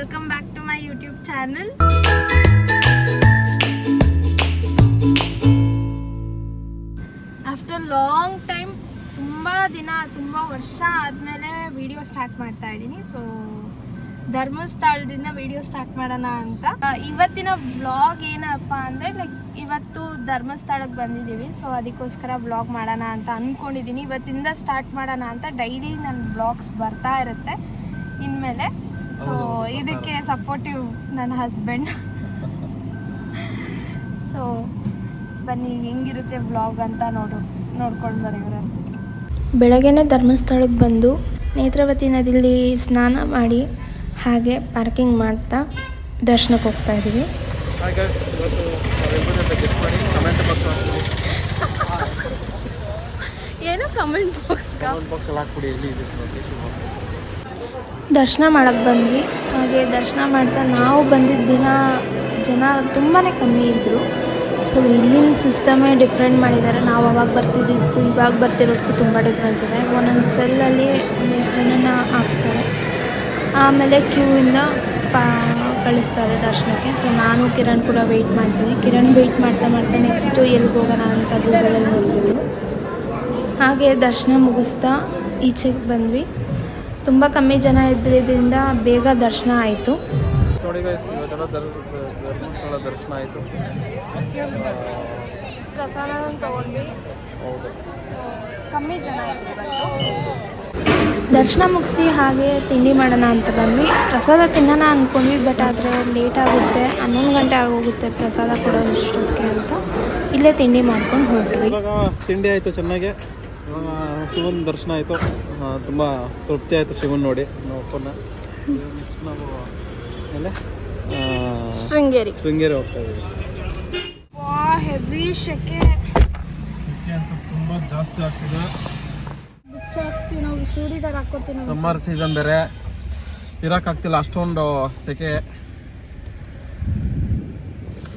Welcome back to my YouTube channel. After long time, ತುಂಬ ವರ್ಷ ಆದಮೇಲೆ ವಿಡಿಯೋ ಸ್ಟಾರ್ಟ್ ಮಾಡ್ತಾ ಇದ್ದೀನಿ. ಸೊ ಧರ್ಮಸ್ಥಳದಿಂದ ವಿಡಿಯೋ ಸ್ಟಾರ್ಟ್ ಮಾಡೋಣ ಅಂತ. ಇವತ್ತಿನ ವ್ಲಾಗ್ ಏನಪ್ಪ ಅಂದರೆ ಲೈಕ್ ಇವತ್ತು ಧರ್ಮಸ್ಥಳಕ್ಕೆ ಬಂದಿದ್ದೀವಿ. ಸೊ ಅದಕ್ಕೋಸ್ಕರ ವ್ಲಾಗ್ ಮಾಡೋಣ ಅಂತ ಅಂದ್ಕೊಂಡಿದ್ದೀನಿ. ಇವತ್ತಿಂದ ಸ್ಟಾರ್ಟ್ ಮಾಡೋಣ ಅಂತ. ಡೈಲಿ ನನ್ನ ವ್ಲಾಗ್ಸ್ ಬರ್ತಾ ಇರುತ್ತೆ ಇನ್ಮೇಲೆ. ಸೊ ಇದಕ್ಕೆ ಸಪೋರ್ಟಿವ್ ನನ್ನ ಹಸ್ಬೆಂಡ್. ಸೊ ಬನ್ನಿ ಹೆಂಗಿರುತ್ತೆ ವ್ಲಾಗ್ ಅಂತ ನೋಡ್ಕೊಂಡು ಬರೋರು. ಬೆಳಗ್ಗೆನೇ ಧರ್ಮಸ್ಥಳಕ್ಕೆ ಬಂದು ನೇತ್ರಾವತಿ ನದಿಯಲ್ಲಿ ಸ್ನಾನ ಮಾಡಿ ಹಾಗೆ ಪಾರ್ಕಿಂಗ್ ಮಾಡ್ತಾ ದರ್ಶನಕ್ಕೆ ಹೋಗ್ತಾ ಇದ್ದೀವಿ. ಏನೋ ಕಮೆಂಟ್ ಬಾಕ್ಸ್ ದರ್ಶನ ಮಾಡೋಕ್ಕೆ ಬಂದ್ವಿ. ಹಾಗೆ ದರ್ಶನ ಮಾಡ್ತಾ ನಾವು ಬಂದಿದ್ದ ದಿನ ಜನ ತುಂಬಾ ಕಮ್ಮಿ ಇದ್ದರು. ಸೊ ಇಲ್ಲಿನ ಸಿಸ್ಟಮೇ ಡಿಫ್ರೆಂಟ್ ಮಾಡಿದ್ದಾರೆ. ನಾವು ಅವಾಗ ಬರ್ತಿದ್ದಕ್ಕೂ ಇವಾಗ ಬರ್ತಿರೋದಕ್ಕೂ ತುಂಬ ಡಿಫ್ರೆನ್ಸ್ ಇದೆ. ಒಂದೊಂದು ಸೆಲ್ಲಲ್ಲಿ ಒಂದಷ್ಟು ಜನನ ಹಾಕ್ತಾರೆ, ಆಮೇಲೆ ಕ್ಯೂವಿಂದ ಕಳಿಸ್ತಾರೆ ದರ್ಶನಕ್ಕೆ. ಸೊ ನಾನು ಕಿರಣ್ ಕೂಡ ವೆಯ್ಟ್ ಮಾಡ್ತೀನಿ. ಕಿರಣ್ ವೆಯ್ಟ್ ಮಾಡ್ತಾ ನೆಕ್ಸ್ಟು ಎಲ್ಲಿಗೆ ಹೋಗೋಣ ಅಂತ ಗೂಗಲಲ್ಲಿ ನೋಡ್ತೀವಿ. ಹಾಗೆ ದರ್ಶನ ಮುಗಿಸ್ತಾ ಈಚೆಗೆ ಬಂದ್ವಿ. ತುಂಬ ಕಮ್ಮಿ ಜನ ಇದ್ರಿಂದ ಬೇಗ ದರ್ಶನ ಆಯಿತು. ನೋಡಿ ಗೈಸ್, ಧರ್ಮಸ್ಥಳ ದರ್ಶನ ಆಯಿತು. ಪ್ರಸಾದ ತಗೊಂಡ್ವಿ. ಹೌದು, ಕಮ್ಮಿ ಜನ ಇತ್ತು. ದರ್ಶನ ಮುಗಿಸಿ ಹಾಗೆ ತಿಂಡಿ ಮಾಡೋಣ ಅಂತ ಬಂದ್ವಿ. ಪ್ರಸಾದ ತಿನ್ನೋಣ ಅಂದ್ಕೊಂಡ್ವಿ, ಬಟ್ ಆದರೆ ಲೇಟ್ ಆಗುತ್ತೆ, 11 ಗಂಟೆ ಆಗೋಗುತ್ತೆ ಪ್ರಸಾದ ಕೊಡೋ ಅಷ್ಟೊತ್ತಿಗೆ ಅಂತ ಇಲ್ಲೇ ತಿಂಡಿ ಮಾಡ್ಕೊಂಡು ಹೊರಟ್ವಿ. ಇವಾಗ ತಿಂಡಿ ಆಯಿತು ಚೆನ್ನಾಗೆ. ಶಿವನ ದರ್ಶನ ಆಯಿತು, ತುಂಬ ತೃಪ್ತಿ ಆಯಿತು ಶಿವನ್ ನೋಡಿ. ನಾವು ಆಮೇಲೆ ಶೃಂಗೇರಿ ಹೋಗ್ತಾ ಇದ್ದೀವಿ. ಹೆವಿ ಶೆಕೆ ಅಂತ ತುಂಬ ಜಾಸ್ತಿ ಆಗ್ತಿದೆ. ನಾವು ಸೂಡಿದಾಗ ಹಾಕೋತೀವಿ. ಸಮ್ಮರ್ ಸೀಸನ್ ಬೇರೆ, ಇರೋಕ್ಕಾಗ್ತಿಲ್ಲ ಅಷ್ಟೊಂದು ಸೆಕೆ.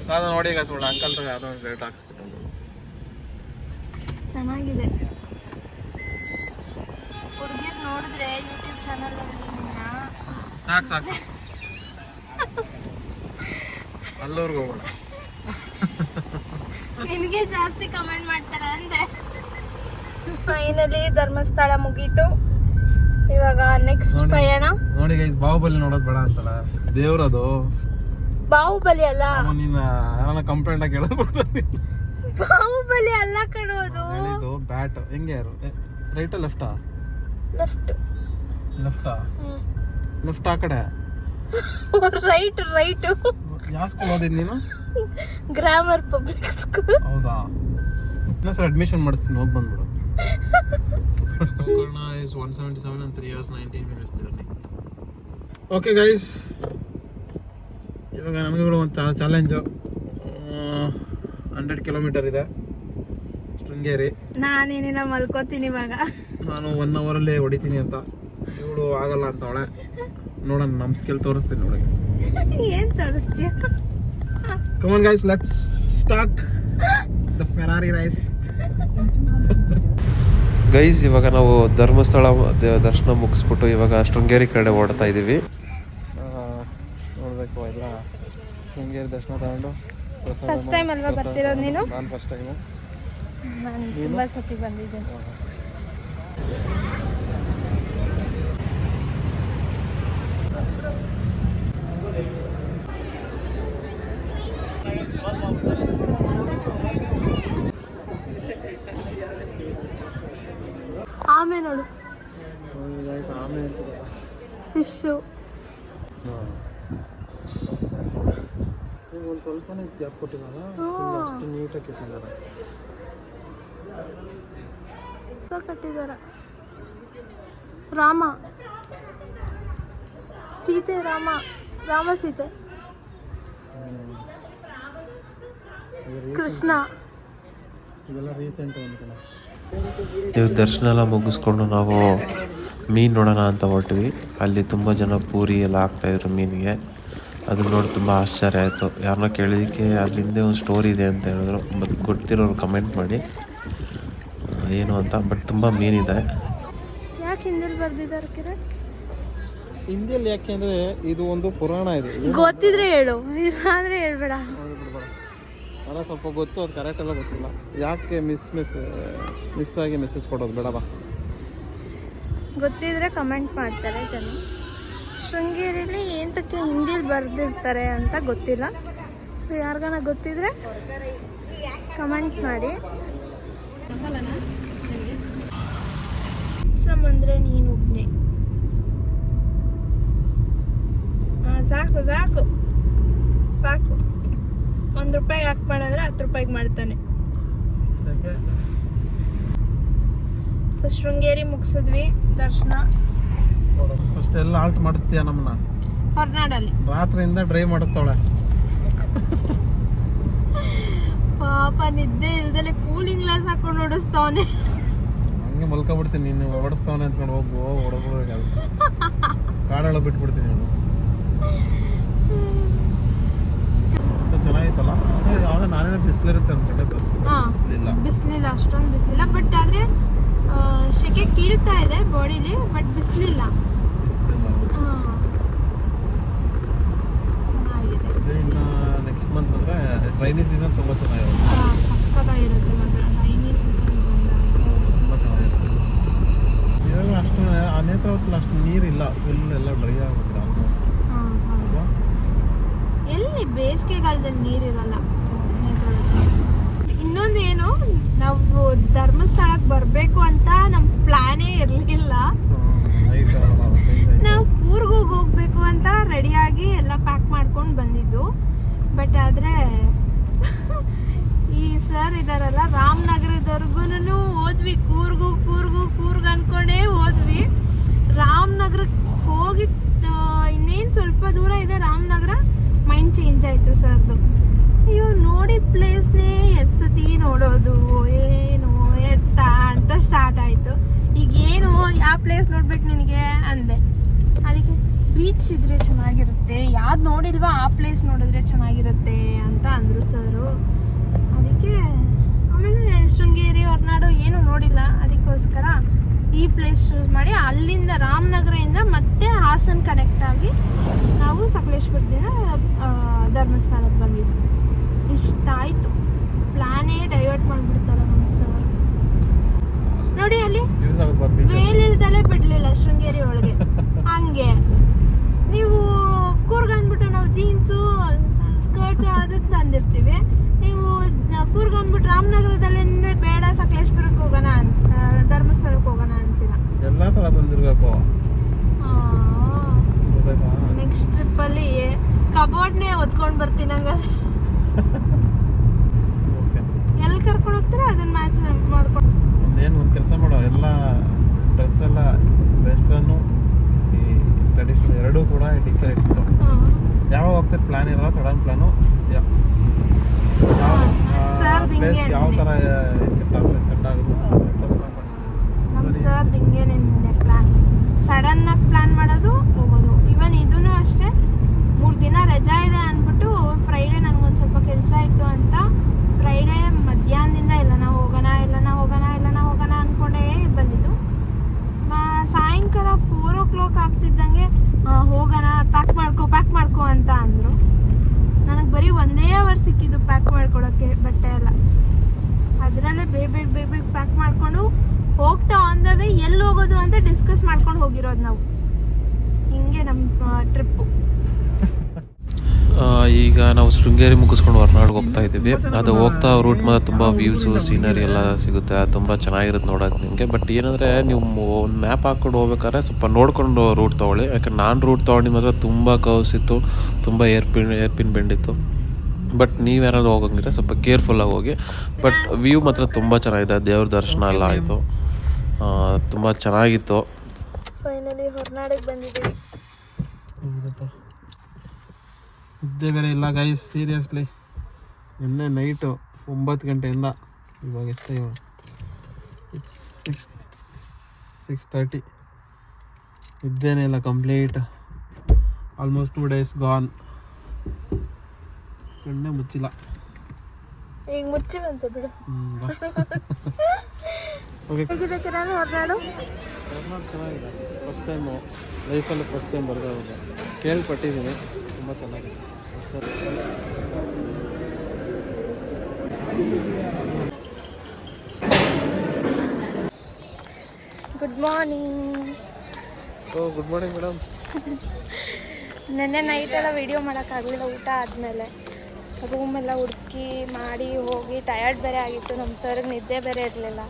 ನಾನು ನೋಡಿ ಈಗ ಸುಳ್ಳು ಅಂಕಲ್ ಯಾವುದೋ ಒಂದು ರೇಟ್ ಹಾಕ್ಸ್ಬಿಟ್ಟು ಚೆನ್ನಾಗಿದೆ. ಹುಡುಗಿರು ನೋಡಿದ್ರೆ ಯೂಟ್ಯೂಬ್ ಚಾನಲಲ್ಲಿ ಸಾಕು ಅಲ್ಲೂರ್ಗೆ ಹೋಗೋಣ. ನಿನಗೆ ಜಾಸ್ತಿ ಕಮೆಂಟ್ ಮಾಡ್ತಾರೆ ಅಂದೆ. ಫೈನಲಿ ಧರ್ಮಸ್ಥಳ ಮುಗೀತು. ಇವಾಗ ನೆಕ್ಸ್ಟ್ ಪಯಣ. ನೋಡಿ ಗೈಸ್, ಬಾಹುಬಲಿ ನೋಡೋದು ಬೇಡ ಅಂತಲ್ಲ, ದೇವ್ರದು. ಬಾಹುಬಲಿ ಅಲ್ಲ, ನೀನು ಕಂಪ್ಲೇಂಟ್ ಆಗಿ ಹೇಳೋದು. ಬಾಹುಬಲಿ ಅಲ್ಲ ಕಣೋದು. ಬ್ಯಾಟ್ ಹೆಂಗೆ ಯಾರು ರೈಟಾ ಲೆಫ್ಟಾ? ಲೆಫ್ಟ್ ಆ ಕಡೆ. ರೈಟ್ ಯಾವ ಸ್ಕೂಲ್ ಓದಿದ್ ನೀನು? Grammar public school. ಹೌದಾ? ಇನ್ನೊಂದ್ಸಲ ಅಡ್ಮಿಷನ್ ಮಾಡಿಸ್ತೀನಿ, ಹೋಗಿ ಬಂದ್ಬಿಡು. Gokarna is 177 and 3 hours 19 minutes journey. Okay guys, ಇವಾಗ ನಮಗೆ ಕೂಡ ಒಂದು ಚಾಲೆಂಜು. 100 ಕಿಲೋಮೀಟರ್ ಇದೆ ಶೃಂಗೇರಿ. ನಾನೇನಿಲ್ಲ ಮಲ್ಕೋತೀನಿ ಇವಾಗ. ನಾನು 1 ಅವರಲ್ಲಿ ಹೊಡಿತೀನಿ ಅಂತ, ಇವಳು ಆಗಲ್ಲ ಅಂತ ಅವಳೆ. ನೋಡೋಣ, ನಮ್ಮ ಸ್ಕಿಲ್ ತೋರಿಸ್ತೀನಿ ನೋಡಿ. ಏನ್ ತೋರಿಸ್ತೀಯ? Come on guys, let's start the Ferrari race. Guys, ಇವಾಗ ನಾವು ಧರ್ಮಸ್ಥಳ ದರ್ಶನ ಮುಗಿಸ್ಬಿಟ್ಟು ಇವಾಗ ಶೃಂಗೇರಿ ಕಡೆ ಓಡ್ತಾ ಇದ್ದೀವಿ. ನೋಡಬೇಕು ಎಲ್ಲ ಶೃಂಗೇರಿ ದರ್ಶನ ತಗೊಂಡು. ಫಸ್ಟ್ ಟೈಮ್ ಅಲ್ವಾ ಬರ್ತಿರೋದು ನೀನು? ನಾನು ಫಸ್ಟ್ ಟೈಮು. ನಾನು ತುಂಬ ಸತಿ ಬಂದಿದ್ದೇನೆ. ಆಮೆ ನೋಡು, ಫಿಶು. ಒಂದು ಸ್ವಲ್ಪನೇ ಗ್ಯಾಪ್ ಕೊಟ್ಟಿದ್ದಾರೆ, ಅಷ್ಟು ನೀಟಾಗಿ ಕಟ್ಟಿದ್ದಾರೆ. ರಾಮ ಸೀತೆ, ರಾಮ ಸೀತೆ, ಕೃಷ್ಣ. ಇದೆಲ್ಲ ರೀಸೆಂಟ್ ಒಂದು ಕಡೆ. ನೀವು ದರ್ಶನ ಎಲ್ಲ ಮುಗಿಸ್ಕೊಂಡು ನಾವು ಮೀನು ನೋಡೋಣ ಅಂತ ಹೊರಟ್ವಿ. ಅಲ್ಲಿ ತುಂಬ ಜನ ಪೂರಿ ಎಲ್ಲ ಹಾಕ್ತಾಯಿದ್ರು ಮೀನಿಗೆ. ಅದನ್ನ ನೋಡಿ ತುಂಬ ಆಶ್ಚರ್ಯ ಆಯಿತು. ಯಾರನ್ನ ಕೇಳಿದ್ದಕ್ಕೆ ಅಲ್ಲಿ ಹಿಂದೆ ಒಂದು ಸ್ಟೋರಿ ಇದೆ ಅಂತ ಹೇಳಿದ್ರು. ಬಟ್ ಗೊತ್ತಿರೋರು ಕಮೆಂಟ್ ಮಾಡಿ ಏನು ಅಂತ. ಬಟ್ ತುಂಬ ಮೀನಿದೆ. ಯಾಕೆ ಹಿಂದೆ ಬರ್ದಿದ್ದಾರೆ ಕಿರಣ್? ಹಿಂದಿಯಲ್ಲಿ ಯಾಕೆ ಅಂದರೆ ಇದು ಒಂದು ಪುರಾಣ ಇದೆ. ಗೊತ್ತಿದ್ರೆ ಹೇಳು, ಇಲ್ಲಾಂದ್ರೆ ಹೇಳ್ಬೇಡ. ಅಲ್ಲ ಸ್ವಲ್ಪ ಗೊತ್ತು, ಅದು ಕರೆಕ್ಟ್ ಎಲ್ಲ ಗೊತ್ತಿಲ್ಲ. ಯಾಕೆ ಮಿಸ್ ಆಗಿ ಮೆಸೇಜ್ ಕೊಡೋದು ಬೇಡ ಬಾ. ಗೊತ್ತಿದ್ರೆ ಕಮೆಂಟ್ ಮಾಡ್ತಾರೆ ಜನ. ಶೃಂಗೇರಿಯಲ್ಲಿ ಏನಕ್ಕೆ ಹಿಂದಿಲಿ ಬರೆದಿರ್ತಾರೆ ಅಂತ ಗೊತ್ತಿಲ್ಲ. ಸೊ ಯಾರಿಗಾನ ಗೊತ್ತಿದ್ರೆ ಕಮೆಂಟ್ ಮಾಡಿ. ಅಂದರೆ ನೀನು ಒಬ್ಬನೇ. ಸಾಕು ಸಾಕು ಸಾಕು. 1 ರೂಪಾಯಿಗೆ ಹಾಕ್ಬೇಡ ಅಂದರೆ 10 ರೂಪಾಯಿಗೆ ಮಾಡ್ತಾನೆ. ಸೊ ಶೃಂಗೇರಿ ಮುಗಿಸಿದ್ವಿ ದರ್ಶನ. ಫಸ್ಟ್ ಎಲ್ಲ ಆಲ್ಟ್ ಮಾಡಿಸ್ತೀಯ ನಮ್ಮನ್ನ ಹೊರನಾಡಲ್ಲಿ. ರಾತ್ರಿಯಿಂದ ಡ್ರೈವ್ ಮಾಡಿಸ್ತಾಳೆ. ಪಾಪ ನಿದ್ದೆ ಇಲ್ದಲೆ ಕೂಲಿಂಗ್ ಗ್ಲಾಸ್ ಹಾಕೊಂಡು ಓಡಿಸ್ತಾವನೆ. ಹಂಗೆ ಮಲ್ಕೊಬಿಡ್ತೀನಿ, ನೀನು ಓಡಿಸ್ತಾವನೆ ಅಂದ್ಕೊಂಡು ಹೊಡಬೇಕಾದ್ರೆ ಕಾಡೆಲ್ಲ ಬಿಟ್ಬಿಡ್ತೀನಿ. ನಾನು ಚೆನ್ನಾಗಿತ್ತಲ್ಲ. ಯಾವಾಗ ನಾನೇ ಬಿಸಿಲಿರುತ್ತೆ ಅಂದ್ಕೊಂಡೆ, ಬಿಸಿಲಿಲ್ಲ, ಅಷ್ಟೊಂದು ಬಿಸಿಲಿಲ್ಲ. ಬಟ್ ಆದರೆ ಸೆಕೆ ಕೀಳ್ತಾ ಇದೆ ಬಾಡಿಲಿ, ಬಟ್ ಬಿಸಿಲಿಲ್ಲ. ಚೆನ್ನಾಗಿದೆ. ಇನ್ನು ನೆಕ್ಸ್ಟ್ ಮಂತ್ ಅಂದರೆ ರೈನಿ ಸೀಸನ್ ತುಂಬ ಚೆನ್ನಾಗಿರುತ್ತೆ. ಸಕ್ಕತ್ತಾಗಿರುತ್ತೆ ಮಾತ್ರ ರೈನಿ ಸೀಸನ್ ತುಂಬ ಚೆನ್ನಾಗಿರುತ್ತೆ. ಇವಾಗ ಅಷ್ಟು ಆ ನೇತ್ರಾವತಿಲಿ ಅಷ್ಟು ನೀರಿಲ್ಲ, ಫುಲ್ ಎಲ್ಲ ಡ್ರೈ ಆಗುತ್ತೆ ಆಲ್ಮೋಸ್ಟ್. ಎಲ್ಲಿ ಬೇಸಿಗೆಗಾಲದಲ್ಲಿ ನೀರಿರಲ್ಲ. ಇನ್ನೊಂದೇನು, ನಾವು ಧರ್ಮಸ್ಥಳಕ್ಕೆ ಬರಬೇಕು ಅಂತ ನಮ್ಮ ಪ್ಲಾನೇ ಇರಲಿಲ್ಲ. ನಾವು ಕೂರ್ಗ್ ಹೋಗ್ಬೇಕು ಅಂತ ರೆಡಿಯಾಗಿ ಎಲ್ಲ ಪ್ಯಾಕ್ ಮಾಡ್ಕೊಂಡು ಬಂದಿದ್ದು. ಬಟ್ ಆದರೆ ಈ ಸರ್ ಇದಾರಲ್ಲ, ರಾಮನಗರದವರೆಗೂ ಹೋದ್ವಿ. ಕೂರ್ಗ್ ಅನ್ಕೊಂಡೇ ಹೋದ್ವಿ. ರಾಮನಗರಕ್ಕೆ ಹೋಗಿ ಇನ್ನೇನು ಸ್ವಲ್ಪ ದೂರ ಇದೆ ರಾಮನಗರ, ಮೈಂಡ್ ಚೇಂಜ್ ಆಯಿತು ಸರ್ದು. ಅಯ್ಯೋ ನೋಡಿದ ಪ್ಲೇಸ್ನೇ ಎಸ್ಸತಿ ನೋಡೋದು, ಏನು ಎತ್ತ ಅಂತ ಸ್ಟಾರ್ಟ್ ಆಯಿತು. ಈಗೇನು ಯಾವ ಪ್ಲೇಸ್ ನೋಡ್ಬೇಕು ನಿನಗೆ ಅಂದೆ. ಅದಕ್ಕೆ ಬೀಚ್ ಇದ್ರೆ ಚೆನ್ನಾಗಿರುತ್ತೆ, ಯಾವ್ದು ನೋಡಿಲ್ವಾ ಆ ಪ್ಲೇಸ್ ನೋಡಿದ್ರೆ ಚೆನ್ನಾಗಿರುತ್ತೆ ಅಂತ ಅಂದರು ಸರು. ಅದಕ್ಕೆ ಆಮೇಲೆ ಶೃಂಗೇರಿ ಹೊರನಾಡು ಏನು ನೋಡಿಲ್ಲ, ಅದಕ್ಕೋಸ್ಕರ ಈ ಪ್ಲೇಸ್ ಚೂಸ್ ಮಾಡಿ ಅಲ್ಲಿಂದ ರಾಮನಗರದಿಂದ ಮತ್ತೆ ಹಾಸನ ಕನೆಕ್ಟ್ ಆಗಿ ನಾವು ಸಕಲೇಶ್ಪುರದಿಂದ ಧರ್ಮಸ್ಥಳಕ್ಕೆ ಬಂದಿದ್ವಿ. ಇಷ್ಟ ಆಯಿತು. ಪ್ಲಾನೇ ಡೈವರ್ಟ್ ಮಾಡಿಬಿಡ್ತಾರೆ ನಮ್ಮ ಸರ್. ನೋಡಿ ಅಲ್ಲಿ ವೇಲಿಲ್ದಲೇ ಬಿಡಲಿಲ್ಲ ಶೃಂಗೇರಿ ಒಳಗೆ. ಹಂಗೆ ನೀವು ಕೂರ್ಗ್ ಅಂದ್ಬಿಟ್ಟು ನಾವು ಜೀನ್ಸು ಸ್ಕರ್ಟ್ಸ್ ಅದಕ್ಕೆ ತಂದಿರ್ತೀವಿ. ನೀವು ಕೂರ್ಗ್ ಅಂದ್ಬಿಟ್ಟು ರಾಮನಗರದಲ್ಲೇ ಬೇಡ ಸಕಲೇಶ್ಪುರಕ್ಕೆ ಹೋಗೋಣ ಅಂತ, ಧರ್ಮಸ್ಥಳಕ್ಕೆ ಹೋಗೋಣ ಅಂತೀರ. ಎಲ್ಲ ಥರ ಬಂದಿರಬೇಕು. ನೆಕ್ಸ್ಟ್ ಟ್ರಿಪ್ಪಲ್ಲಿ ಕಬೋರ್ಡ್ನೇ ಹೊತ್ಕೊಂಡು ಬರ್ತೀನಿ. ಹಂಗಾದ್ರೆ ಎಲ್ಲಿ ಕರ್ಕೊಂಡು ಹೋಗ್ತೀರಾ ಅದನ್ನ ಮ್ಯಾಚ್ ಮಾಡ್ಕೊಂಡು. ಏನು ಒಂದು ಕೆಲಸ ಮಾಡೋ, ಎಲ್ಲ ಡ್ರೆಸ್ ಎಲ್ಲ ವೆಸ್ಟರ್ನು ಈ ಟ್ರೆಡಿಷನಲ್ ಎರಡೂ ಕೂಡ ಡಿಕ್ಕರ್ ಇಟ್ಬಿಟ್ಟು ಯಾವಾಗ ಹೋಗ್ತಾರೆ ಪ್ಲಾನ್ ಇರಲ್ಲ, ಸಡನ್ ಪ್ಲಾನು ಯಾವ ಥರ ಸೆಟ್ ಆಗುತ್ತೆ. ನಮ್ಮ ಸರ್ ಹಿಂಗೇನೆ ಪ್ಲಾನ್, ಸಡನ್ ಆಗಿ ಪ್ಲಾನ್ ಮಾಡೋದು, ಹೋಗೋದು. ಇವನ್ ಇದೂ ಅಷ್ಟೇ, 3 ದಿನ ರಜಾ ಇದೆ ಅಂದ್ಬಿಟ್ಟು ಫ್ರೈಡೇ ನನಗೊಂದು ಸ್ವಲ್ಪ ಕೆಲಸ ಇತ್ತು ಅಂತ ಫ್ರೈಡೇ ಮಧ್ಯಾಹ್ನದಿಂದ ಎಲ್ಲನ ಹೋಗೋಣ ಅಂದ್ಕೊಂಡೇ ಬಂದಿದ್ದು. ಸಾಯಂಕಾಲ 4 o'clock ಆಗ್ತಿದ್ದಂಗೆ ಹೋಗೋಣ, ಪ್ಯಾಕ್ ಮಾಡ್ಕೊ ಅಂತ ಅಂದರು. ನನಗೆ ಬರೀ 1 hour ಸಿಕ್ಕಿದ್ದು ಪ್ಯಾಕ್ ಮಾಡ್ಕೊಳೋಕ್ಕೆ ಬಟ್ಟೆ ಎಲ್ಲ. ಅದರಲ್ಲೇ ಬೇಗ ಪ್ಯಾಕ್ ಮಾಡಿಕೊಂಡು ಹೋಗ್ತಾ ಆನ್ ದ ವೇ ಎಲ್ಲಿ ಹೋಗೋದು ಅಂತ ಡಿಸ್ಕಸ್ ಮಾಡ್ಕೊಂಡು ಹೋಗಿರೋದು ನಾವು. ಹಿಂಗೆ ನಮ್ಮ ಟ್ರಿಪ್ಪು. ಈಗ ನಾವು ಶೃಂಗೇರಿ ಮುಗಿಸ್ಕೊಂಡು ಹೊರನಾಡಿಗೆ ಹೋಗ್ತಾ ಇದ್ದೀವಿ. ಅದು ಹೋಗ್ತಾ ರೂಟ್ ಮಾತ್ರ ತುಂಬ ವ್ಯೂಸು ಸೀನರಿ ಎಲ್ಲ ಸಿಗುತ್ತೆ, ತುಂಬ ಚೆನ್ನಾಗಿರುತ್ತೆ ನೋಡೋಕೆ ನಿಮಗೆ. ಬಟ್ ಏನಂದರೆ ನೀವು ಒಂದು ಮ್ಯಾಪ್ ಹಾಕ್ಕೊಂಡು ಹೋಗ್ಬೇಕಾದ್ರೆ ಸ್ವಲ್ಪ ನೋಡ್ಕೊಂಡು ರೂಟ್ ತೊಗೊಳ್ಳಿ. ಯಾಕಂದ್ರೆ ನಾನು ರೂಟ್ ತೊಗೊಂಡು ಮಾತ್ರ ತುಂಬ ಕರ್ವ್ಸ್ ಇತ್ತು, ತುಂಬ ಏರ್ಪಿನ್ ಬೆಂಡಿತ್ತು. ಬಟ್ ನೀವೇನಾದ್ರು ಹೋಗಂಗಿದ್ರೆ ಸ್ವಲ್ಪ ಕೇರ್ಫುಲ್ಲಾಗಿ ಹೋಗಿ. ಬಟ್ ವ್ಯೂ ಮಾತ್ರ ತುಂಬ ಚೆನ್ನಾಗಿದೆ, ದೇವ್ರ ದರ್ಶನ ಎಲ್ಲ ಆಯಿತು, ತುಂಬ ಚೆನ್ನಾಗಿತ್ತು. ಫೈನಲಿ ಹೊರನಾಡಿಗೆ ಬಂದಿದ್ದೀವಿ. ನಿದ್ದೆ ಬೇರೆ ಇಲ್ಲ ಗೈಸ್, ಸೀರಿಯಸ್ಲಿ. ನಿನ್ನೆ ನೈಟು 9 ಗಂಟೆಯಿಂದ ಇವಾಗ ಎಷ್ಟು, 6:30. ನಿದ್ದೆನೇ ಇಲ್ಲ ಕಂಪ್ಲೀಟ್. Almost 2 days gone. ಕಣ್ಣೇ ಮುಚ್ಚಿಲ್ಲ. ಈಗ ಮುಚ್ಚಿ ಬಂತು ಬಿಡು. ಓಕೆ, ಹೇಗಿದೆ ಕಿರಣ್ ಹೊರನಾಡು? ಚೆನ್ನಾಗಿದೆ. ಫಸ್ಟ್ ಟೈಮು ಲೈಫಲ್ಲಿ ಫಸ್ಟ್ ಟೈಮ್ ಬರ್ಬೋದು. ಕೇಳ್ಪಟ್ಟಿದ್ದೀನಿ, ತುಂಬ ಚೆನ್ನಾಗಿದೆ. Good morning. Good morning madam. ನೆನ್ನೆ ನೈಟೆಲ್ಲ ವೀಡಿಯೋ ಮಾಡೋಕ್ಕಾಗಲಿಲ್ಲ ಊಟ ಆದಮೇಲೆ. ರೂಮೆಲ್ಲ ಹುಡುಕಿ ಮಾಡಿ ಹೋಗಿ ಟಯರ್ಡ್ ಬೇರೆ ಆಗಿತ್ತು. ನಮ್ಮ ಸರ್ಗೆ ನಿದ್ದೆ ಬೇರೆ ಇರಲಿಲ್ಲ.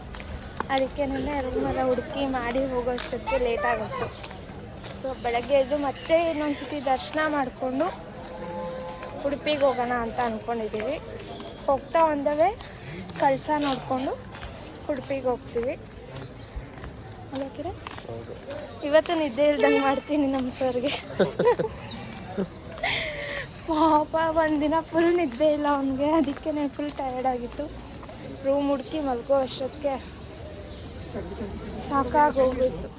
ಅದಕ್ಕೆ ನೆನ್ನೆ ರೂಮೆಲ್ಲ ಹುಡುಕಿ ಮಾಡಿ ಹೋಗೋಷ್ಟಕ್ಕೆ ಲೇಟ್ ಆಗುತ್ತೆ. ಸೊ ಬೆಳಗ್ಗೆ ಎದ್ದು ಮತ್ತೆ ಇನ್ನೊಂದು ಸತಿ ದರ್ಶನ ಮಾಡಿಕೊಂಡು ಉಡುಪಿಗೆ ಹೋಗೋಣ ಅಂತ ಅಂದ್ಕೊಂಡಿದ್ದೀವಿ. ಹೋಗ್ತಾ ಒಂದವೇ ಕಳಸ ನೋಡಿಕೊಂಡು ಉಡುಪಿಗೆ ಹೋಗ್ತೀವಿ. ಅಲ್ಲಕ್ಕಿರ ಇವತ್ತು ನಿದ್ದೆ ಇಲ್ದಂಗೆ ಮಾಡ್ತೀನಿ ನಮ್ಮ ಸರ್ಗೆ. ಪಾಪ ಒಂದಿನ ಫುಲ್ ನಿದ್ದೆ ಇಲ್ಲ ಅವನಿಗೆ. ಅದಕ್ಕೆ ನಾನು ಫುಲ್ ಟಯರ್ಡ್ ಆಗಿತ್ತು. ರೂಮ್ ಹುಡುಕಿ ಮಲ್ಗೋ ಅಷ್ಟೊತ್ತಿಗೆ ಸಾಕಾಗೋಗಿತ್ತು.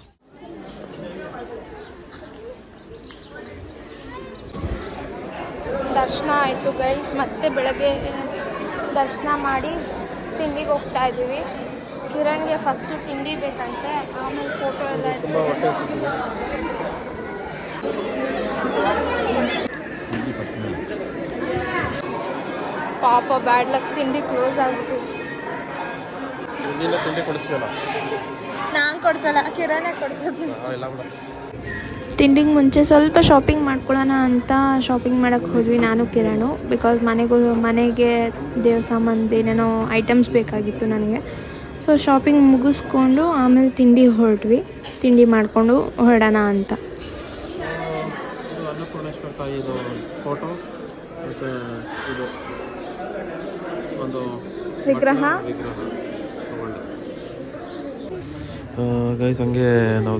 ದರ್ಶನ ಆಯಿತು ಗೈಸ್. ಮತ್ತೆ ಬೆಳಗ್ಗೆ ದರ್ಶನ ಮಾಡಿ ತಿಂಡಿಗೆ ಹೋಗ್ತಾ ಇದ್ದೀವಿ. ಕಿರಣ್ಗೆ ಫಸ್ಟು ತಿಂಡಿ ಬೇಕಂತೆ, ಆಮೇಲೆ ಫೋಟೋ ಎಲ್ಲ ತುಂಬ ಹೊಟ್ಟೆ ಸಿಕ್ಕಿದೆ. ಪಾಪ ಬ್ಯಾಡ್ ಲಕ್ ತಿಂಡಿ ಕ್ಲೋಸ್ ಆಗ್ಬಿಟ್ಟು. ನೀನು ತಿಂಡಿ ಕೊಡಿಸ್ತೀಯಲ್ಲ? ನಾನು ಕೊಡ್ಸಲ್ಲ, ಕಿರಣೇ ಕೊಡ್ಸೋದು. ಇಲ್ಲ ಬಿಡ. ತಿಂಡಿಗೆ ಮುಂಚೆ ಸ್ವಲ್ಪ ಶಾಪಿಂಗ್ ಮಾಡ್ಕೊಳ್ಳೋಣ ಅಂತ ಶಾಪಿಂಗ್ ಮಾಡೋಕ್ಕೆ ಹೋದ್ವಿ ನಾನು ಕಿರಣು. ಬಿಕಾಸ್ ಮನೆಗೆ ದೇವ್ರ ಸಾಮಾನು ಏನೇನೋ ಐಟಮ್ಸ್ ಬೇಕಾಗಿತ್ತು ನನಗೆ. ಸೊ ಶಾಪಿಂಗ್ ಮುಗಿಸ್ಕೊಂಡು ಆಮೇಲೆ ತಿಂಡಿ ಹೊರಟ್ವಿ. ತಿಂಡಿ ಮಾಡಿಕೊಂಡು ಹೊರಡೋಣ ಅಂತ. ಇದು ಅನ್ನಪೂರ್ಣೇಶ್ವರ ತಾಯಿದು ಫೋಟೋ ಮತ್ತು ಇದು ಒಂದು ವಿಗ್ರಹ ಗೈಸ್, ಹಂಗೆ ನಾವು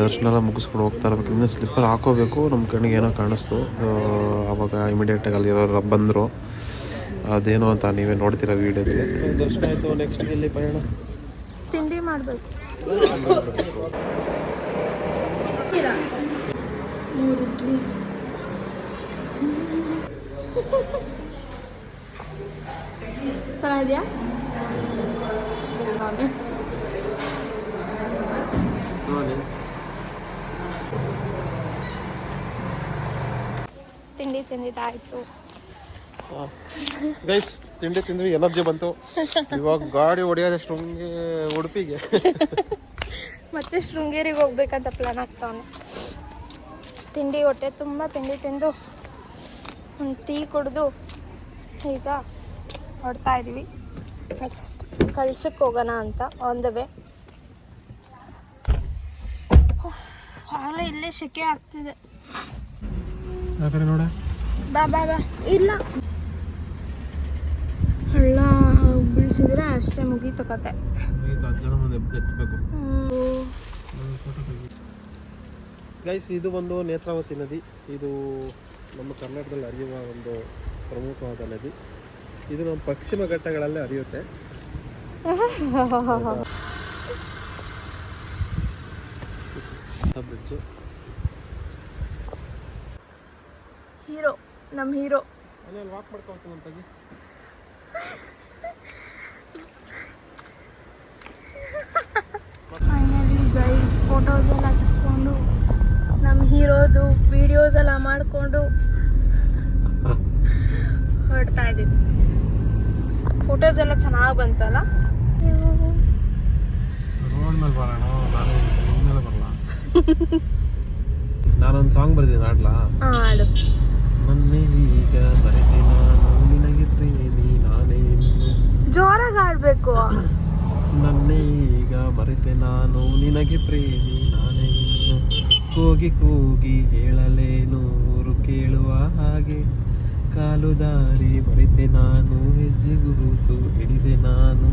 ದರ್ಶನ ಎಲ್ಲ ಮುಗಿಸ್ಕೊಂಡು ಹೋಗ್ತಾ ಇರ್ಬೇಕು. ಇನ್ನೂ ಸ್ಲಿಪ್ಪರ್ ಹಾಕೋಬೇಕು. ನಮ್ಮ ಕಣ್ಣಿಗೆ ಏನೋ ಕಾಣಿಸ್ತು. ಆವಾಗ ಇಮಿಡಿಯೇಟಾಗಿ ಅಲ್ಲಿರೋರು ಬಂದರು. ಅದೇನು ಅಂತ ನೀವೇ ನೋಡ್ತೀರಾ ವೀಡಿಯೋದಲ್ಲಿ. ದರ್ಶನ ಆಯಿತು. ನೆಕ್ಸ್ಟ್ ಎಲ್ಲಿ ಪಯಣ? ತಿಂಡಿ ಮಾಡಬೇಕು. 3 ಇಡ್ಲಿ. ಚೆನ್ನಾಗಿದೆಯಾ? ತಿಂಡಿ ತಿಂದಿದ್ದಾಯಿತು ಗೈಸ್. ತಿಂಡಿ ತಿಂದ್ವಿ, ಎನರ್ಜಿ ಬಂತು. ಇವಾಗ ಗಾಡಿ ಹೊಡೆಯೋದಷ್ಟು ಉಡುಪಿಗೆ ಮತ್ತೆ ಶೃಂಗೇರಿಗೆ ಹೋಗ್ಬೇಕಂತ ಪ್ಲ್ಯಾನ್ ಆಗ್ತಾವನೆ. ತಿಂಡಿ ಹೊಟ್ಟೆ ತುಂಬ ತಿಂಡಿ ತಿಂದು ಒಂದು ಟೀ ಕುಡಿದು ಈಗ ಹೊರಡ್ತಾ ಇದ್ದೀವಿ. ನೆಕ್ಸ್ಟ್ ಕಳ್ಸಕ್ಕೆ ಹೋಗೋಣ ಅಂತ ಆನ್ ದ ವೇ. ಆಗಲೇ ಇಲ್ಲೇ ಸೆಕೆ ಆಗ್ತಿದೆ. ನೋಡ ಬಾ ಬಾ ಬಾ. ಇಲ್ಲ, ಹಳ್ಳ ಬೀಳ್ಸಿದ್ರೆ ಅಷ್ಟೇ ಮುಗೀತು ಕತೆ. ಎತ್ತಬೇಕು. ಗೈಸ್, ಇದು ಒಂದು ನೇತ್ರಾವತಿ ನದಿ. ಇದು ನಮ್ಮ ಕರ್ನಾಟಕದಲ್ಲಿ ಹರಿಯುವ ಒಂದು ಪ್ರಮುಖವಾದ ನದಿ. ಇದು ನಮ್ಮ ಪಶ್ಚಿಮ ಘಟ್ಟಗಳಲ್ಲೇ ಹರಿಯುತ್ತೆ. ಬ್ರಿಡ್ಜು. ಹೀರೋ, ನಮ್ಮ ಹೀರೋ. ಅಲ್ಲಿ ವಾಕ್ ಮಾಡ್ಕೊಂತಾಗಿ. ಫೈನಲಿ ಗೈಸ್, ಫೋಟೋಸ್ ಎಲ್ಲ ತಕ್ಕೊಂಡು ನಮ್ಮ ಹೀರೋದು ವಿಡಿಯೋಸ್ ಎಲ್ಲ ಮಾಡಿಕೊಂಡು ಹೊರಡ್ತಾ ಇದ್ದೀವಿ. ಫೋಟೋಸ್ ಎಲ್ಲ ಚೆನ್ನಾಗಿ ಬಂತಲ್ಲ. ರೋಡ್ ಮೇಲೆ ಬರೋಣ. ಮೇಲೆ ಬರಲ್ಲ. ನಾನೊಂದು ಸಾಂಗ್ ಬರ್ತೀನಿ, ಆಡ್ಲಾ? ಹಾಡು. ನನ್ನೀಗ ಮರೆತೆ ನಾನು ನಿನಗೆ ಪ್ರೇಮಿ ನಾನೇ ಇನ್ನು. ಜೋರಾಗಿ ಆಡಬೇಕು. ನನ್ನೀಗ ಮರೆತೆ ನಾನು ನಿನಗೆ ಪ್ರೇಮಿ ನಾನೇ ಇನ್ನು. ಕೂಗಿ ಕೂಗಿ ಹೇಳಲೇನು ಊರು ಕೇಳುವ ಹಾಗೆ. ಕಾಲು ದಾರಿ ಮರೆತೆ ನಾನು, ಹೆಜ್ಜೆ ಗುರುತು ಹಿಡಿದೆ ನಾನು.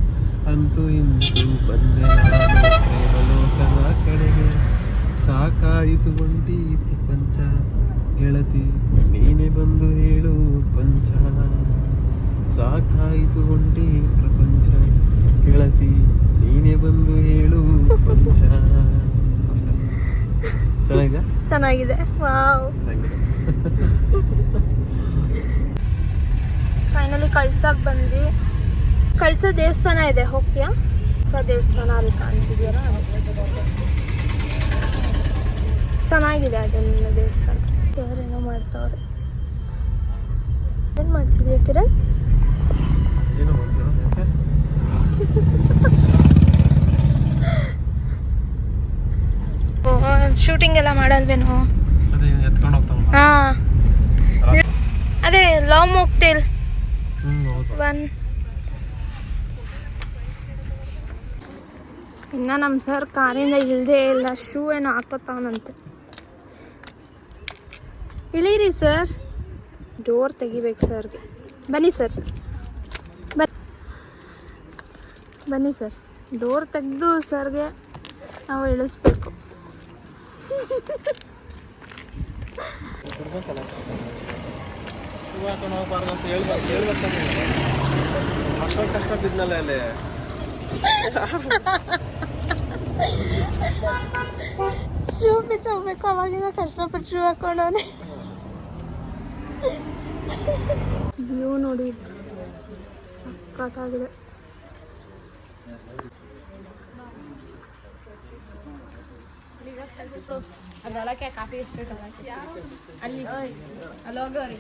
ಅಂತೂ ಇಂತೂ ಬಂದೆ ನಾನು ಪ್ರೇಮಲೋಕದ ಕಡೆಗೆ. ಸಾಕಾಯಿತು ಒಂಟಿ ಪ್ರಪಂಚ ಗೆಳತಿ, ನೀನೆ ಬಂದು ಹೇಳು ಕೊಂಚ. ಸಾಕಾಯಿತು ಒಂಟಿ ಪ್ರಪಂಚ ಗೆಳತಿ, ನೀನೆ ಬಂದು ಹೇಳು ಕೊಂಚ. ಚೆನ್ನಾಗಿದೆ. ಚೆನ್ನಾಗಿದೆ. ವಾವ್. ಫೈನಲಿ ಕಳ್ಸಕ್ಕೆ ಬಂದ್ವಿ. ಕಳಸ ದೇವಸ್ಥಾನ ಇದೆ, ಹೋಗ್ತೀಯಾ? ಕಳಸ ದೇವಸ್ಥಾನ ಅಲ್ಲಿ ಕಾಣ್ತಿದ್ಯಲ್ಲ, ಚೆನ್ನಾಗಿದೆ ಅದನ್ನ ದೇವಸ್ಥಾನ. ಯಾರೇನೋ ಮಾಡ್ತಾವ್ರೆ. ಏನು ಮಾಡ್ತಿದ್ಯಾ ಕಿರಣ್? ಏನೋ ಮಾಡ್ತೀರಾ? ಶೂಟಿಂಗ್ ಎಲ್ಲ ಮಾಡಲ್ವೇನೋ? ಅದೇ ಎತ್ಕೊಂಡು ಹೋಗ್ತಾನೆ. ಹಾ, ಅದೇ ಲವ್ ಮೊಕ್ಟೇಲ್ ಹೌದು. 1. ಇನ್ನು ನಮ್ಮ ಸರ್ ಕಾರಿಂದ ಇಳ್ದೇ ಇಲ್ಲ, ಶೂ ಏನೋ ಹಾಕೋತಾವನಂತೆ. ಇಳೀರಿ ಸರ್, ಡೋರ್ ತೆಗಿಬೇಕು ಸರ್ಗೆ. ಬನ್ನಿ ಸರ್, ಬನ್ನಿ ಸರ್, ಡೋರ್ ತೆಗೆದು ಸರ್ಗೆ ನಾವು ಇಳಿಸ್ಬೇಕು. ಹಾಕೊಂಡು ಹೋಗ್ಬಾರ್ದು ಅಂತ ಹೇಳ್ಬೇಕು. ಅಷ್ಟೊಂದು ಕಷ್ಟ ಬಿದ್ನಲ್ಲ ಅಲ್ಲಿ. ಶೂ ಬಿಚ್ಚ ಹೋಗ್ಬೇಕು, ಅವಾಗಿಂದ ಕಷ್ಟಪಟ್ಟು ಶೂ ಹಾಕೊಂಡವನೆ. ವ್ಯೂ ನೋಡಿ ಸಖತ್ತಾಗಿದೆ. ಅದರೊಳಗೆ ಕಾಫಿ ಎಷ್ಟು ಅಲ್ಲಿ ಹೋಗೋರಿ.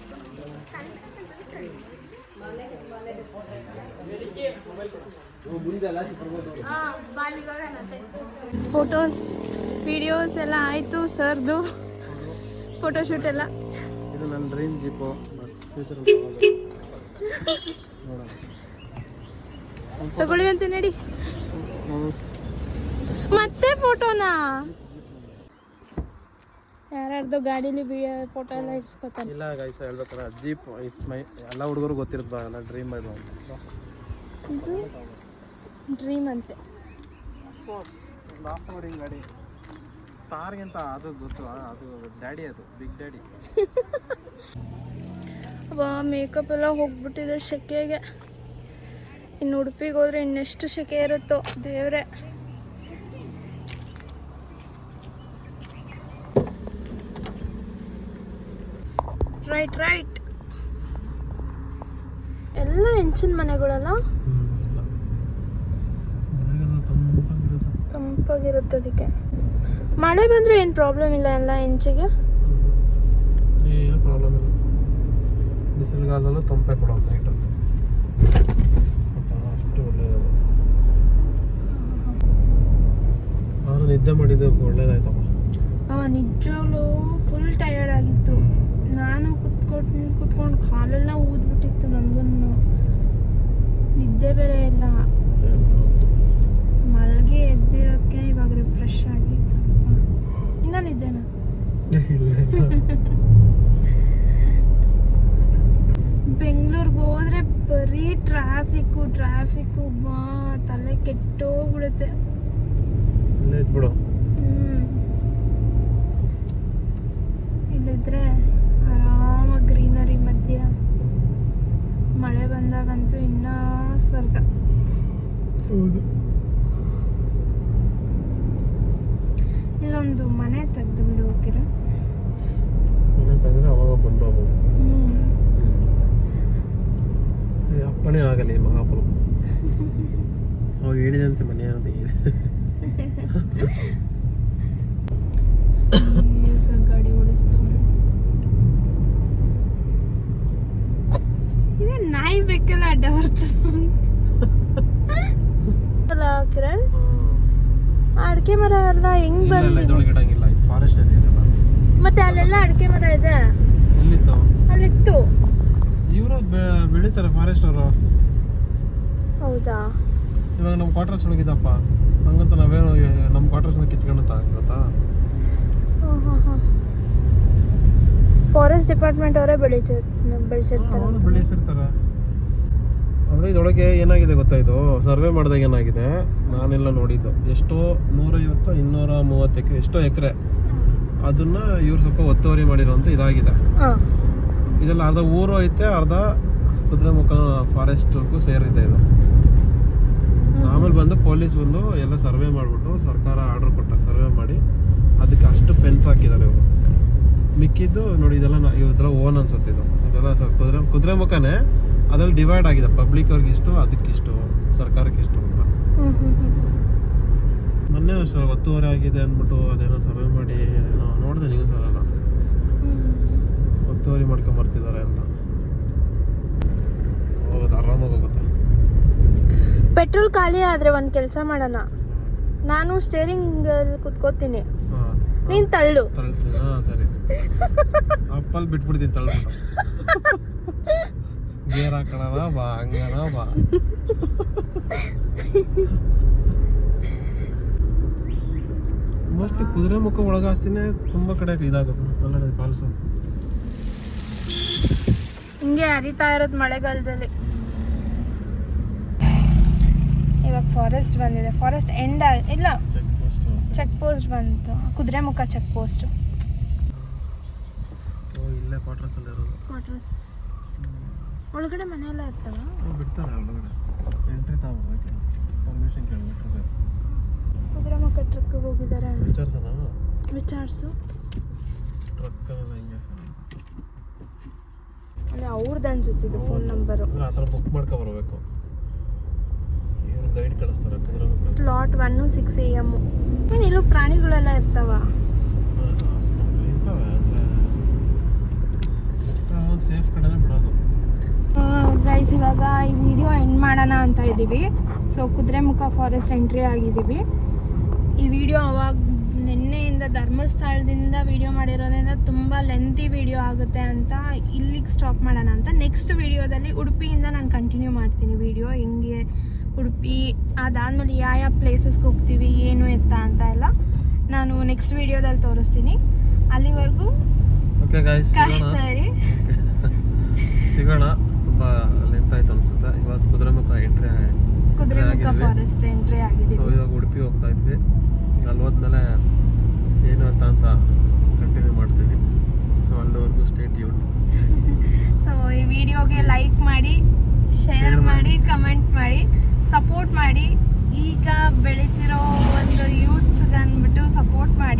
ಫೋಟೋಸ್ ವಿಡಿಯೋಸ್ ಎಲ್ಲ ಆಯಿತು ಸರ್ದು, ಫೋಟೋಶೂಟ್ ಎಲ್ಲ. ಇದು ನನ್ನ ಡ್ರೀಮ್ ಜೀಪು, ಫ್ಯೂಚರ್ ತಗೊಳ್ಳುವಂತೆ ನಡಿ. ಮತ್ತೆ ಫೋಟೋನಾ? ಯಾರ್ಯಾರ್ದು ಗಾಡೀಲಿ ಫೋಟೋ ಎಲ್ಲ ಇಡ್ಸ್ಕೊತಾನೆ. ಇಲ್ಲ ಗೈಸ್, ಹೇಳ್ಬೇಕಲ್ಲ ಜೀಪ್ ಇಟ್ಸ್ ಮೈ, ಎಲ್ಲ ಹುಡುಗರು ಗೊತ್ತಿರುತ್ತೆ ನನ್ನ ಡ್ರೀಮ್ ಇದು ಅಂತ. ಇದು ಡ್ರೀಮ್ ಅಂತೆ. ಆಫ್ ರೋಡಿಂಗ್ ಗಾಡಿ ತಾರ್ಗಿಂತ ಅದು ಗೊತ್ತು, ಅದು ಡ್ಯಾಡಿ, ಅದು ಬಿಗ್ ಡ್ಯಾಡಿ. ಅಬ್ಬಾ, ಮೇಕಪ್ ಎಲ್ಲ ಹೋಗ್ಬಿಟ್ಟಿದೆ ಸೆಕೆಗೆ. ಇನ್ನು ಉಡುಪಿಗೆ ಹೋದ್ರೆ ಇನ್ನೆಷ್ಟು ಸೆಕೆ ಇರುತ್ತೋ ದೇವ್ರೆ. ರೈಟ್ ಎಲ್ಲ ಹೆಂಚಿನ ಮನೆಗಳಲ್ಲ, ತಂಪಾಗಿರುತ್ತೆ. ಅದಕ್ಕೆ ಮಳೆ ಬಂದ್ರೆ ಏನು ಪ್ರಾಬ್ಲಮ್ ಇಲ್ಲ, ಎಲ್ಲ ಹೆಂಚಿಗೆ ಏನು ಪ್ರಾಬ್ಲಮ್ ಇಲ್ಲ. ಬಿಸಿಲುಗಾಲದಲ್ಲೂ ತಂಪೆ ಕೊಡೋದು ನೈಟ್ ಹೊತ್ತು, ಅಷ್ಟು ಒಳ್ಳೆಯದು. ಅವರು ನಿದ್ದೆ ಮಾಡಿದ್ದು ಒಳ್ಳೇದಾಯ್ತಪ್ಪ. ನಿಜವಾಗ್ಲೂ ಫುಲ್ ಟಯರ್ಡ್ ಆಗಿತ್ತು. ನಾನು ಕುತ್ಕೊಂಡು ಕಾಲೆಲ್ಲ ಊದ್ಬಿಟ್ಟಿತ್ತು. ನನಗೂ ನಿದ್ದೆ ಬೇರೆ ಇಲ್ಲ. ಮಲಗಿ ಎದ್ದಿರೋದಕ್ಕೆ ಇವಾಗ ರಿಫ್ರೆಶ್ ಆಗಿ ಸ್ವಲ್ಪ ಇನ್ನೂ ನಿದ್ದೆನಾ? ಬೆಂಗಳೂರಿಗೆ ಹೋದ್ರೆ ಬರೀ ಟ್ರಾಫಿಕ್ಕು ಬಾ, ತಲೆ ಕೆಟ್ಟೋಗ್ಬಿಡುತ್ತೆ. ಇಲ್ಲಿದ್ರೆ ಆರಾಮಾಗಿ ಗ್ರೀನರಿ ಮಧ್ಯ, ಮಳೆ ಬಂದಾಗಂತೂ ಇನ್ನ ಸ್ವರ್ಗ. ಇಲ್ಲೊಂದು ಮನೆ ತೆಗ್ದು ಬಿಡು ಹೋಗಿರ, ಮನೆ ತೆಗೆದ್ರೆ ಅವಾಗ ಬಂದು ಹೋಗ್ಬೋದು. ಅಪ್ಪನೇ ಆಗಲಿ ಮಹಾಪ್ರಭು, ಅವಾಗ ಹೇಳಿದಂತೆ ಮನೆ ಅನ್ನೋದು ಗಾಡಿ ಓಡಿಸ್ತವ್ರೆ. ಇದೇ ನಾಯಿ ಬೇಕಲ್ಲ ಅಡ್ಡ ಹೊರ್ತು ಅಲ್ಲ ಕಿರಣ್. ಅಡಿಕೆ ಮರ ಎಲ್ಲ ಹೆಂಗ್ ಬಂದಿಲ್ಲ, ಫಾರೆಸ್ಟ್ ಮತ್ತೆ ಅಲ್ಲೆಲ್ಲ ಅಡಿಕೆ ಮರ ಇದೆ. ಅಲ್ಲಿತ್ತು. ಇವರು ಬೆಳಿತಾರೆ ಫಾರೆಸ್ಟ್ ಅವರು. ಹೌದಾ? ಇವಾಗ ನಮ್ಮ ಕ್ವಾರ್ಟರ್ಸ್ ಒಳಗಿದಪ್ಪ, ಹಂಗಂತ ನಾವೇನು ನಮ್ಮ ಕ್ವಾರ್ಟರ್ಸ್ ಕಿತ್ಕೊಂಡಂತ ಆಗತ್ತಾ? ಫಾರೆಸ್ಟ್ ಡಿಪಾರ್ಟ್ಮೆಂಟ್ ಅವರೇ ಬೆಳೆಸಿರ್ತಾರೆ. ಅಂದ್ರೆ ಇದ್ರೊಳಗೆ ಏನಾಗಿದೆ ಗೊತ್ತಾ, ಇದು ಸರ್ವೆ ಮಾಡಿದಾಗ ಏನಾಗಿದೆ, ನಾನೆಲ್ಲ ನೋಡಿದ್ದು ಎಷ್ಟೋ 150 230 ಎಕರೆ, ಎಷ್ಟೋ ಎಕರೆ ಅದನ್ನ ಇವ್ರು ಸ್ವಲ್ಪ ಒತ್ತುವರಿ ಮಾಡಿರೋಂತ ಇದಾಗಿದೆ. ಇದೆಲ್ಲ ಅರ್ಧ ಊರು ಐತೆ, ಅರ್ಧ ಕುದುರೆಮುಖ ಫಾರೆಸ್ಟ್ಗೂ ಸೇರಿದೆ ಇದು. ಆಮೇಲೆ ಬಂದು ಪೊಲೀಸ್ ಬಂದು ಎಲ್ಲ ಸರ್ವೆ ಮಾಡಿಬಿಟ್ಟು ಸರ್ಕಾರ ಆರ್ಡರ್ ಕೊಟ್ಟ, ಸರ್ವೆ ಮಾಡಿ ಅದಕ್ಕೆ ಅಷ್ಟು ಫೆನ್ಸ್ ಹಾಕಿದ್ದಾರೆ ಇವರು. ಮಿಕ್ಕಿದ್ದು ನೋಡಿ, ಇದೆಲ್ಲ ಇವ್ರ ಓನ್ ಅನ್ಸುತ್ತೆ. ಇದೆಲ್ಲ ಕುದುರೆಮುಖನೇ, ಅದ್ರಲ್ಲಿ ಡಿವೈಡ್ ಆಗಿದೆ, ಪಬ್ಲಿಕ್ ಅವ್ರಿಗೆ ಇಷ್ಟು, ಅದಕ್ಕಿಷ್ಟು, ಸರ್ಕಾರಕ್ಕೆ ಇಷ್ಟು ಅಂತ. ಮೊನ್ನೆ ಅಷ್ಟು 10:30 ಆಗಿದೆ ಅಂದ್ಬಿಟ್ಟು ಅದೇನೋ ಸರ್ವೆ ಮಾಡಿ ಏನೋ ನೋಡಿದೆ ನ್ಯೂಸಲ್ಲೆಲ್ಲ, 10:30 ಮಾಡ್ಕೊಂಬರ್ತಿದ್ದಾರೆ ಅಂತ. ಹೋಗೋದು ಆರಾಮಾಗಿ ಹೋಗುತ್ತೆ. ಪೆಟ್ರೋಲ್ ಖಾಲಿ ಆದ್ರೆ ಒಂದ್ ಕೆಲಸ ಮಾಡೋಣ, ನಾನು ಸ್ಟೇರಿಂಗ್ ಕುತ್ಕೋತೀನಿ, ನೀನ್ ತಳ್ಳು. ತಳ್ತೀನಿ. ಸರಿ, ಅಪ್ಪಲ್ಲಿ ಬಿಟ್ಬಿಡ್ತೀನಿ ತಳ್ಬಿಟ್ಟು. ಗೇರ್ ಹಾಕೋಣ ಬಾ, ಹಂಗನ ಬಾ. ಮೋಸ್ಟ್ಲಿ ಕುದುರೆಮುಖ ಒಳಗಾಸ್ತಿನೇ ತುಂಬಾ ಕಡೆ ಇದಾಗುತ್ತೆ ಅಲ್ಲ ಫಾಲ್ಸು. ಹಿಂಗೆ ಹರಿತಾ ಇರೋದು ಮಳೆಗಾಲದಲ್ಲಿ. ಇವಾಗ ಫಾರೆಸ್ಟ್ ಬಂದಿದೆ, ಫಾರೆಸ್ಟ್ ಎಂಡ್ ಇಲ್ಲ, ಚೆಕ್ ಪೋಸ್ಟ್ ಬಂತು, ಕುದುರೆಮುಖ ಚೆಕ್ ಪೋಸ್ಟ್. ಇಲ್ಲೇ ಕ್ವಾರ್ಟರ್ಸ್ ಅಲ್ಲಿ ಇರೋದು. ಕ್ವಾರ್ಟರ್ಸ್ ಒಳಗಡೆ ಮನೆಯೆಲ್ಲ ಇರ್ತವ, ಬಿಡ್ತಾರೆ ಒಳಗಡೆ, ಎಂಟ್ರಿ ತಗೋಬೇಕು, ಪರ್ಮಿಷನ್ ಕೇಳಬೇಕು. ಕುದುರೆಮುಖ ಟ್ರಕ್ಗೆ ಹೋಗಿದ್ದಾರೆ, ವಿಚಾರಿಸು. ಟ್ರಕ್ ಹಿಂಗೆ ಅದೇ ಅವ್ರದ್ದು ಅನ್ಸುತ್ತಿದ್ದು ಫೋನ್ ನಂಬರು. ಆ ಥರ ಬುಕ್ ಮಾಡ್ಕೊ ಬರಬೇಕು, ಇವ್ರು ಗೈಡ್ ಕಳಿಸ್ತಾರೆ. Slot 1 6 AM. ಏನು ಇಲ್ಲೂ ಪ್ರಾಣಿಗಳೆಲ್ಲ ಇರ್ತಾವ? ಇರ್ತವೆ, ಅಂದರೆ ಸೇಫ್ ಕಡೆನೇ ಬಿಡೋದು. ಗೈಸ್ ಇವಾಗ ಈ ವಿಡಿಯೋ ಎಂಡ್ ಮಾಡೋಣ ಅಂತ ಇದ್ದೀವಿ. ಸೊ ಕುದುರೆಮುಖ ಫಾರೆಸ್ಟ್ ಎಂಟ್ರಿ ಆಗಿದ್ದೀವಿ. ಈ ವಿಡಿಯೋ ಅವಾಗ ನಿನ್ನೆಯಿಂದ ಧರ್ಮಸ್ಥಳದಿಂದ ವಿಡಿಯೋ ಮಾಡಿರೋದ್ರಿಂದ ತುಂಬ ಲೆಂತಿ ವಿಡಿಯೋ ಆಗುತ್ತೆ ಅಂತ ಇಲ್ಲಿಗೆ ಸ್ಟಾಪ್ ಮಾಡೋಣ ಅಂತ. ನೆಕ್ಸ್ಟ್ ವಿಡಿಯೋದಲ್ಲಿ ಉಡುಪಿಯಿಂದ ನಾನು ಕಂಟಿನ್ಯೂ ಮಾಡ್ತೀನಿ ವಿಡಿಯೋ, ಹೆಂಗೆ ಉಡುಪಿ ಅದಾದಮೇಲೆ ಯಾವ ಪ್ಲೇಸಸ್ಗೆ ಹೋಗ್ತೀವಿ ಏನು ಎತ್ತ ಅಂತ ಎಲ್ಲ ನಾನು ನೆಕ್ಸ್ಟ್ ವಿಡಿಯೋದಲ್ಲಿ ತೋರಿಸ್ತೀನಿ. ಅಲ್ಲಿವರೆಗೂ ಕಾಯ್ತಾ ಇರಿ. ಸಿಗೋಣ. ತುಂಬ ಲೆಂತ್ ಆಯ್ತು ಅನ್ಸುತ್ತೆ. ಇವಾಗ ಕುದುರೆಮುಖ ಫಾರೆಸ್ಟ್ ಎಂಟ್ರಿ ಆಗಿದೆ. ಸೊ ಇವಾಗ ಉಡುಪಿ ಹೋಗ್ತಾ ಇದ್ವಿ, ಅಲ್ಲಿ ಹೋದ್ಮೇಲೆ ಏನು ಅಂತ ಕಂಟಿನ್ಯೂ ಮಾಡ್ತೀವಿ. ಸೊ ಅಲ್ಲಿವರೆಗೂ ಸ್ಟೇ ಟ್ಯೂನ್. ಸೊ ಈ ವಿಡಿಯೋಗೆ ಲೈಕ್ ಮಾಡಿ, ಶೇರ್ ಮಾಡಿ, ಕಮೆಂಟ್ ಮಾಡಿ, ಸಪೋರ್ಟ್ ಮಾಡಿ. ಈಗ ಬೆಳೀತಿರೋ ಒಂದು ಯೂತ್ಸ್ಗೆ ಅಂದ್ಬಿಟ್ಟು ಸಪೋರ್ಟ್ ಮಾಡಿ.